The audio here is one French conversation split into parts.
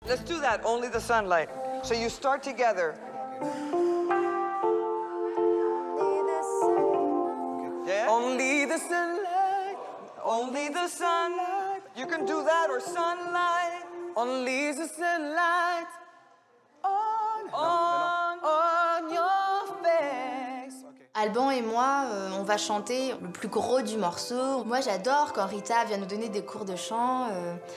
Let's do that, only the sunlight. So you start together. Yeah? Only the sunlight, only the sunlight. You can do that or sunlight. Only the sunlight on your face. Alban et moi, on va chanter le plus gros du morceau. Moi, j'adore quand Rita vient nous donner des cours de chant.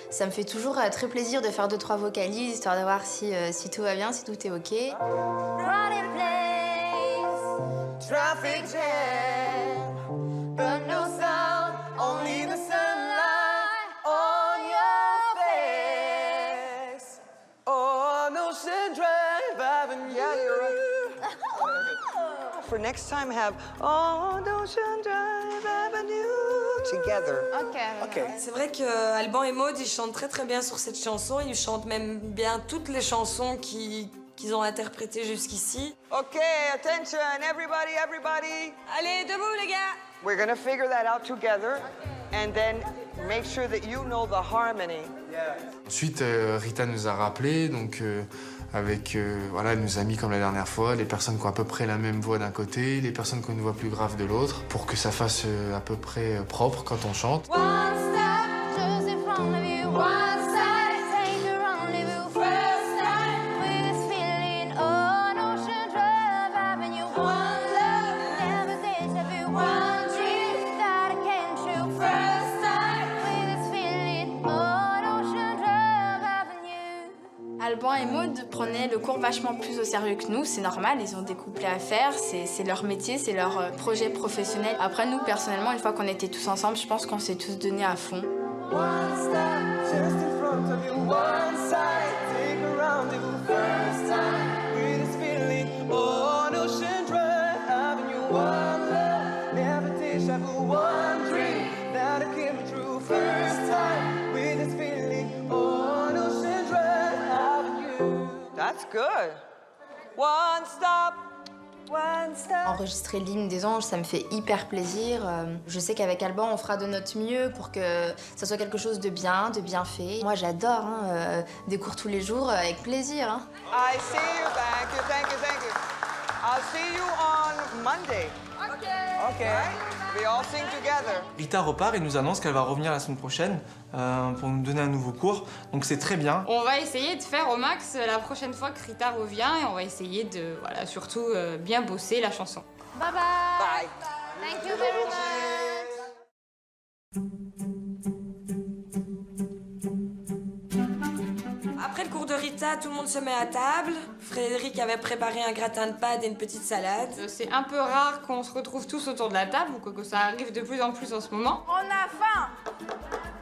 Ça me fait toujours très plaisir de faire 2-3 vocalises, histoire de voir si tout va bien, si tout est OK. Running place, traffic jam, but no sound, only the sunlight on your face. On Ocean Drive Avenue. Yeah, you're right. For next time, have on Ocean Drive Avenue together. OK. C'est vrai que Alban et Maud, ils chantent très bien sur cette chanson. Ils chantent même bien toutes les chansons qu'ils ont interprétées jusqu'ici. Okay, attention, everybody, everybody. Allez, debout les gars! We're gonna figure that out together, and then make sure that you know the harmony. Ensuite, Rita nous a rappelé, donc avec, voilà, elle nous a mis comme la dernière fois, les personnes qui ont à peu près la même voix d'un côté, les personnes qui ont une voix plus grave de l'autre, pour que ça fasse à peu près propre quand on chante. One step just in front of you, one side, take a rendezvous, first time with this feeling on Ocean Drive Avenue. One love, never déjà vu, one dream that came true, first time with this feeling on Ocean Drive Avenue. Alban et Maud prenaient le cours vachement plus au sérieux que nous, c'est normal, ils ont des couplets à faire, c'est leur métier, c'est leur projet professionnel. Après nous, personnellement, une fois qu'on était tous ensemble, je pense qu'on s'est tous donnés à fond. One step just in front of you, one side, take a rendezvous, first time with this feeling on Ocean Drive Avenue. One love, never déjà vu, one dream that came true, first time with this feeling on Ocean Drive Avenue. That's good. One stop. One step. Enregistrer l'hymne des anges, ça me fait hyper plaisir. Je sais qu'avec Alban, on fera de notre mieux pour que ça soit quelque chose de bien fait. Moi, j'adore des cours tous les jours, avec plaisir. I see you. Thank you, thank you, thank you. I'll see you on Monday. Okay. We all sing together. Rita repart et nous annonce qu'elle va revenir la semaine prochaine pour nous donner un nouveau cours. Donc c'est très bien. On va essayer de faire au max la prochaine fois que Rita revient et on va essayer de, voilà, surtout bien bosser la chanson. Bye bye. Bye. Thank you very much. Après le cours de Rita, tout le monde se met à table. Frédéric avait préparé un gratin de pâtes et une petite salade. C'est un peu rare qu'on se retrouve tous autour de la table, ou que ça arrive de plus en plus en ce moment. On a faim.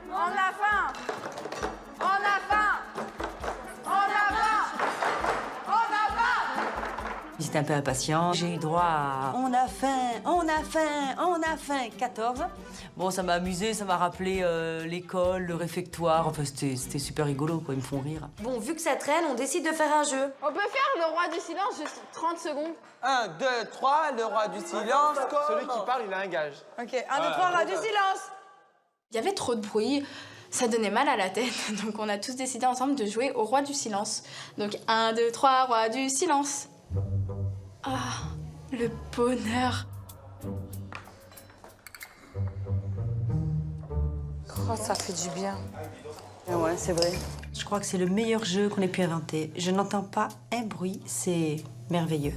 On a faim. On a faim. On a faim. On a faim. J'étais un peu impatient. J'ai eu droit à on a faim, on a faim, on a faim, 14. Bon, ça m'a amusé, ça m'a rappelé l'école, le réfectoire. Enfin, c'était super rigolo, quoi. Ils me font rire. Bon, vu que ça traîne, on décide de faire un jeu. On peut faire le roi du silence juste 30 secondes. 1, 2, 3, le roi du silence. Celui qui parle, il a un gage. Ok, 1, 2, 3, roi du silence. Il y avait trop de bruit, ça donnait mal à la tête, donc on a tous décidé ensemble de jouer au roi du silence. Donc 1, 2, 3, roi du silence. Ah, le bonheur. Oh, ça fait du bien. Ouais, c'est vrai. Je crois que c'est le meilleur jeu qu'on ait pu inventer. Je n'entends pas un bruit, c'est merveilleux.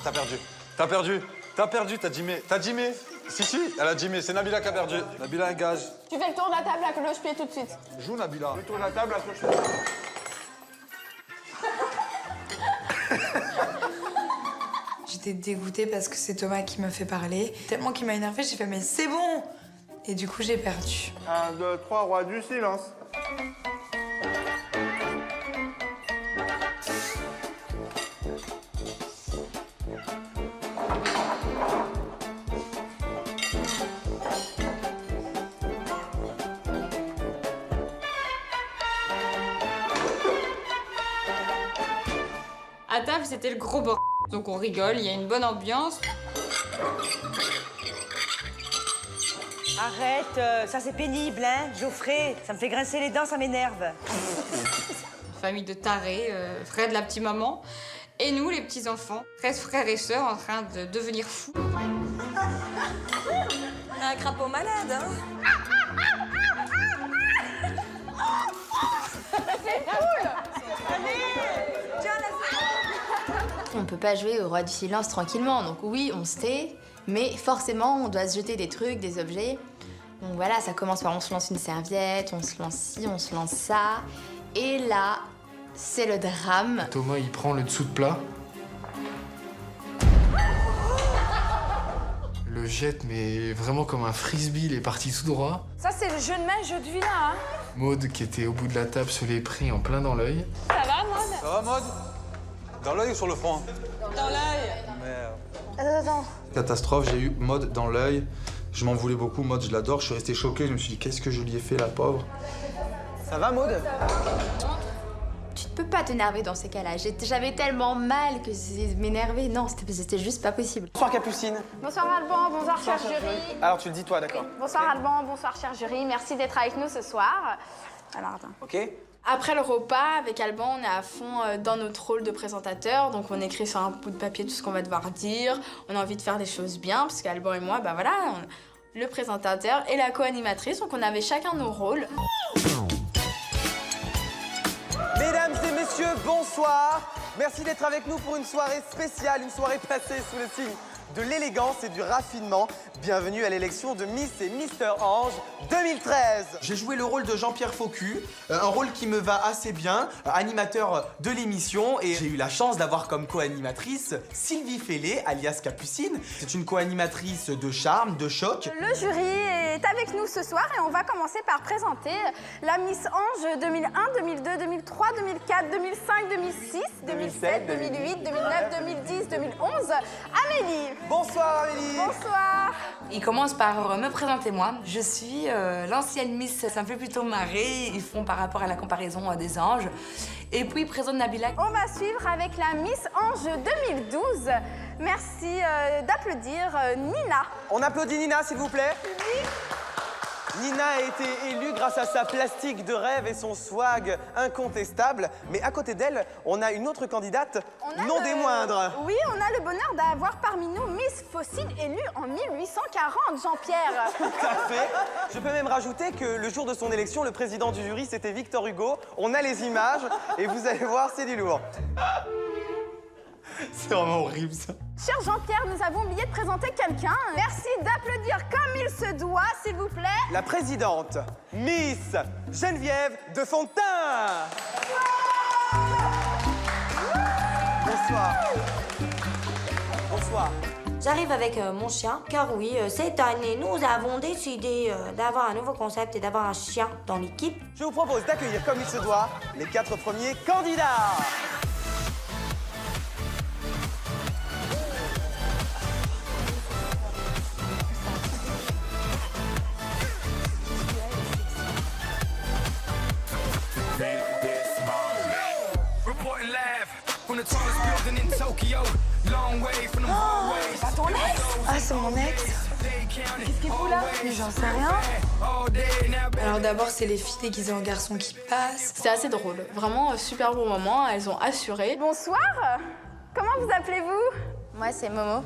T'as perdu. T'as perdu. T'as perdu, t'as dimé. T'as dimé. Si, elle a dimé. C'est Nabila qui a perdu. Nabila, un gage. Tu fais le tour de la table à cloche-pied tout de suite. Joue, Nabila. Le tour de la table à cloche-pied. J'étais dégoûtée parce que c'est Thomas qui m'a fait parler. Tellement qu'il m'a énervée, j'ai fait mais c'est bon. Et du coup, j'ai perdu. 1, 2, 3, roi du silence. À table, c'était le gros bordel. Donc on rigole, il y a une bonne ambiance. Arrête, ça c'est pénible, hein, Geoffrey. Ça me fait grincer les dents, ça m'énerve. Famille de tarés, Fred la petite maman, et nous les petits enfants, 13 frères et sœurs en train de devenir fous. On a un crapaud malade, hein. On peut pas jouer au roi du silence tranquillement, donc oui, on se tait, mais forcément, on doit se jeter des trucs, des objets. Donc voilà, ça commence par on se lance une serviette, on se lance ci, on se lance ça, et là, c'est le drame. Thomas, il prend le dessous de plat. Le jette, mais vraiment comme un frisbee, il est parti tout droit. Ça, c'est le jeu de main, jeu de vie, là, hein. Maud, qui était au bout de la table, se l'est pris en plein dans l'œil. Ça va, Maud? Ça va, Maud? Dans l'œil ou sur le front? Dans l'œil. Merde. Attends. Catastrophe, j'ai eu Maud dans l'œil. Je m'en voulais beaucoup, Maud, je l'adore. Je suis resté choqué, je me suis dit, qu'est-ce que je lui ai fait, la pauvre? Ça va, Maud? Tu ne peux pas t'énerver dans ces cas-là. J'avais tellement mal que m'énerver, non, c'était juste pas possible. Bonsoir, Capucine. Bonsoir, Alban. Bonsoir, cher jury. Alors, tu le dis, toi, d'accord. Bonsoir, Alban. Bonsoir, cher jury. Merci d'être avec nous ce soir. Alors, attends. Ok. Après le repas, avec Alban, on est à fond dans notre rôle de présentateur. Donc on écrit sur un bout de papier tout ce qu'on va devoir dire. On a envie de faire des choses bien, parce qu'Alban et moi, bah voilà, le présentateur et la co-animatrice. Donc on avait chacun nos rôles. Mesdames et messieurs, bonsoir. Merci d'être avec nous pour une soirée spéciale, une soirée placée sous le signe de l'élégance et du raffinement. Bienvenue à l'élection de Miss et Mister Ange 2013. J'ai joué le rôle de Jean-Pierre Faucu, un rôle qui me va assez bien, animateur de l'émission, et j'ai eu la chance d'avoir comme co-animatrice Sylvie Fellé, alias Capucine. C'est une co-animatrice de charme, de choc. Le jury est avec nous ce soir et on va commencer par présenter la Miss Ange 2001, 2002, 2003, 2004, 2005, 2006, 2007, 2008, 2009, 2010, 2011. Amélie. Bonsoir, Amélie. Bonsoir. Il commence par me présenter moi. Je suis l'ancienne Miss, ça me fait plutôt marrer. Ils font par rapport à la comparaison des anges. Et puis il présente Nabila. On va suivre avec la Miss Ange 2012. Merci d'applaudir Nina. On applaudit Nina, s'il vous plaît. Nina a été élue grâce à sa plastique de rêve et son swag incontestable. Mais à côté d'elle, on a une autre candidate, non des moindres. Oui, on a le bonheur d'avoir parmi nous Miss Fossile élue en 1840, Jean-Pierre. Tout à fait. Je peux même rajouter que le jour de son élection, le président du jury, c'était Victor Hugo. On a les images et vous allez voir, c'est du lourd. C'est vraiment horrible, ça. Cher Jean-Pierre, nous avons oublié de présenter quelqu'un. Merci d'applaudir comme il se doit, s'il vous plaît. La présidente, Miss Geneviève de Fontaine. Bonsoir. Bonsoir. J'arrive avec mon chien, car oui, cette année, nous avons décidé d'avoir un nouveau concept et d'avoir un chien dans l'équipe. Je vous propose d'accueillir comme il se doit les 4 premiers candidats. Pas ton ex? Ah, c'est mon ex. Qu'est-ce qu'il fout là? Mais j'en sais rien. Alors d'abord, c'est les filles déguisées en garçons qui passent. C'était assez drôle. Vraiment, super bon moment. Elles ont assuré. Bonsoir. Comment vous appelez-vous? Moi, c'est Momo.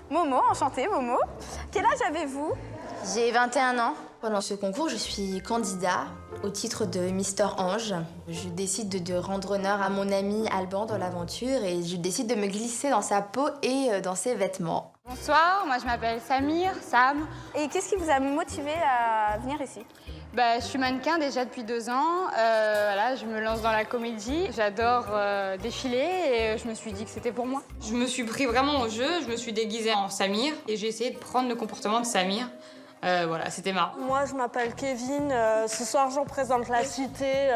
Momo, enchantée, Momo. Quel âge avez-vous? J'ai 21 ans. Pendant ce concours, je suis candidat au titre de Mister Ange. Je décide de rendre honneur à mon ami Alban dans l'aventure et je décide de me glisser dans sa peau et dans ses vêtements. Bonsoir, moi je m'appelle Samir, Sam. Et qu'est-ce qui vous a motivé à venir ici? Bah, je suis mannequin déjà depuis 2 ans. Voilà, je me lance dans la comédie. J'adore défiler et je me suis dit que c'était pour moi. Je me suis pris vraiment au jeu, je me suis déguisée en Samir et j'ai essayé de prendre le comportement de Samir. Voilà, c'était marrant. Moi, je m'appelle Kevin. Ce soir, je représente la cité.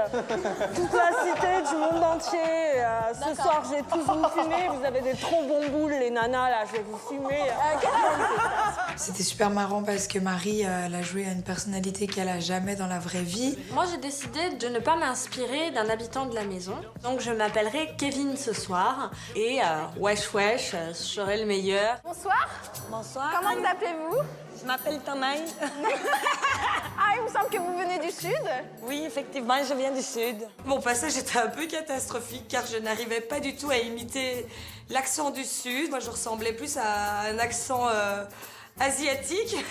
Toute la cité du monde entier. Ce soir, j'ai tous vous fumer. Vous avez des trop bons boules, les nanas, là. Je vais vous fumer. C'était super marrant parce que Marie, elle a joué à une personnalité qu'elle a jamais dans la vraie vie. Moi, j'ai décidé de ne pas m'inspirer d'un habitant de la maison. Donc, je m'appellerai Kevin ce soir. Et wesh wesh, je serai le meilleur. Bonsoir. Bonsoir. Comment vous appelez-vous? Je m'appelle Tamaï. Ah, il me semble que vous venez du Sud. Oui, effectivement, je viens du Sud. Mon passage était un peu catastrophique car je n'arrivais pas du tout à imiter l'accent du Sud. Moi, je ressemblais plus à un accent asiatique.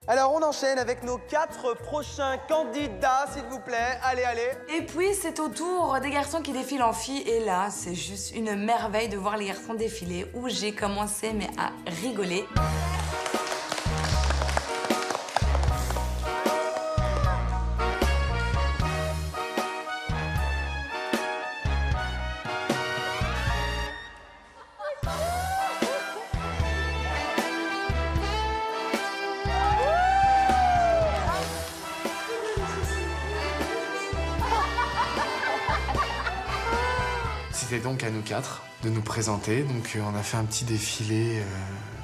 Alors on enchaîne avec nos 4 prochains candidats, s'il vous plaît. Allez, allez. Et puis c'est au tour des garçons qui défilent en filles. Et là, c'est juste une merveille de voir les garçons défiler où j'ai commencé mais à rigoler. C'était donc à nous 4 de nous présenter. Donc on a fait un petit défilé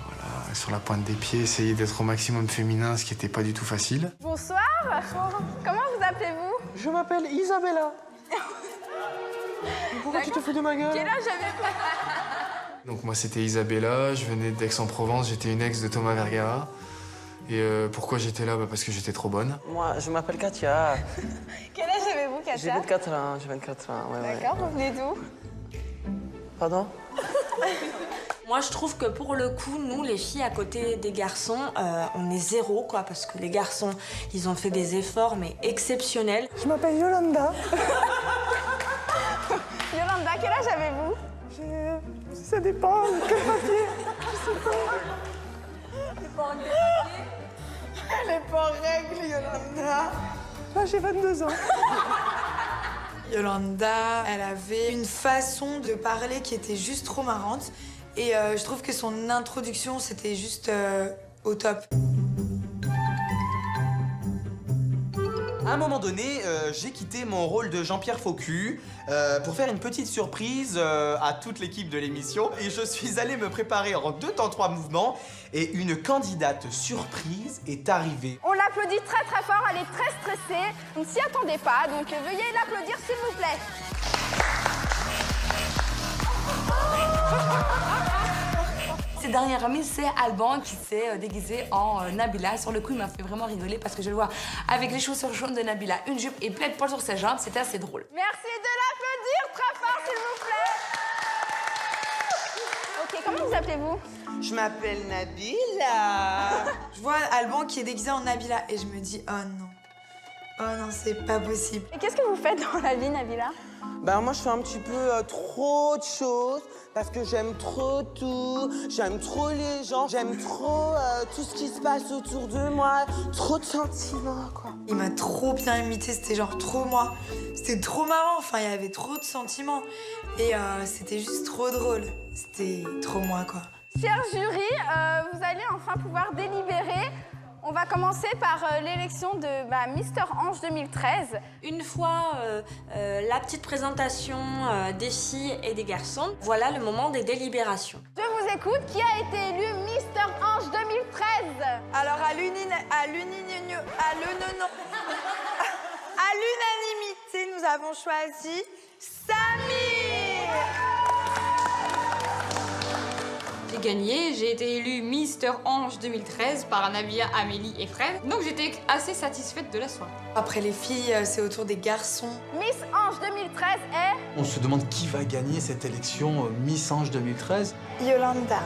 voilà, sur la pointe des pieds, essayer d'être au maximum féminin, ce qui n'était pas du tout facile. Bonsoir. Comment vous appelez-vous? Je m'appelle Isabella. Pourquoi tu te fous de ma gueule? Quel âge avez-vous? Donc moi c'était Isabella, je venais d'Aix-en-Provence, j'étais une ex de Thomas Vergara. Et pourquoi j'étais là? Parce que j'étais trop bonne. Moi, je m'appelle Katia. Quel âge avez-vous, Katia? J'ai 24 ans, j'ai 24 ans, ouais. D'accord, vous venez d'où? Pardon? Moi, je trouve que pour le coup, nous, les filles, à côté des garçons, on est zéro, quoi, parce que les garçons, ils ont fait des efforts, mais exceptionnels. Je m'appelle Yolanda. Yolanda, quel âge avez-vous? Ça dépend, quel papier? Je sais pas. Elle est pas en règle, Yolanda. Là, j'ai 22 ans. Yolanda, elle avait une façon de parler qui était juste trop marrante. Et je trouve que son introduction, c'était juste au top. À un moment donné, j'ai quitté mon rôle de Jean-Pierre Faucu pour faire une petite surprise à toute l'équipe de l'émission. Et je suis allé me préparer en 2 temps 3 mouvements. Et une candidate surprise est arrivée. On l'applaudit très très fort, elle est très stressée. On ne s'y attendait pas, donc veuillez l'applaudir s'il vous plaît. Ces dernières amies, c'est Alban qui s'est déguisé en Nabila. Sur le coup, il m'a fait vraiment rigoler parce que je le vois avec les chaussures jaunes de Nabila, une jupe et plein de poils sur ses jambes. C'était assez drôle. Merci de l'applaudir très fort s'il vous plaît. Ok, comment vous appelez-vous? Je m'appelle Nabila. Je vois Alban qui est déguisé en Nabila et je me dis, oh non. Oh non, c'est pas possible. Et qu'est-ce que vous faites dans la vie, Nabila? Ben moi, je fais un petit peu trop de choses parce que j'aime trop tout. J'aime trop les gens, j'aime trop tout ce qui se passe autour de moi. Trop de sentiments, quoi. Il m'a trop bien imité, c'était genre trop moi. C'était trop marrant, enfin, il y avait trop de sentiments. Et c'était juste trop drôle. C'était trop moi, quoi. Cher jury, vous allez enfin pouvoir délibérer. On va commencer par l'élection de Mister Ange 2013. Une fois la petite présentation des filles et des garçons, voilà le moment des délibérations. Je vous écoute. Qui a été élu Mister Ange 2013? Alors, à l'unanimité, nous avons choisi Samir. J'ai gagné, j'ai été élue Mister Ange 2013 par Nabila, Amélie et Fred. Donc j'étais assez satisfaite de la soirée. Après les filles, c'est au tour des garçons. Miss Ange 2013 est... On se demande qui va gagner cette élection Miss Ange 2013. Yolanda.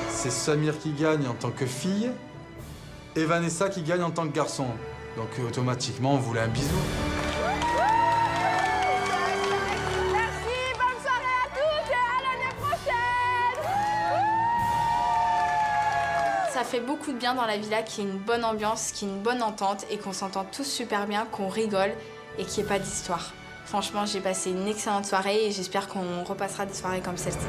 C'est Samir qui gagne en tant que fille et Vanessa qui gagne en tant que garçon. Donc automatiquement, on voulait un bisou. Merci, bonne soirée à toutes et à l'année prochaine. Ça fait beaucoup de bien dans la villa qu'il y ait une bonne ambiance, qu'il y ait une bonne entente et qu'on s'entende tous super bien, qu'on rigole et qu'il n'y ait pas d'histoire. Franchement, j'ai passé une excellente soirée et j'espère qu'on repassera des soirées comme celle-ci.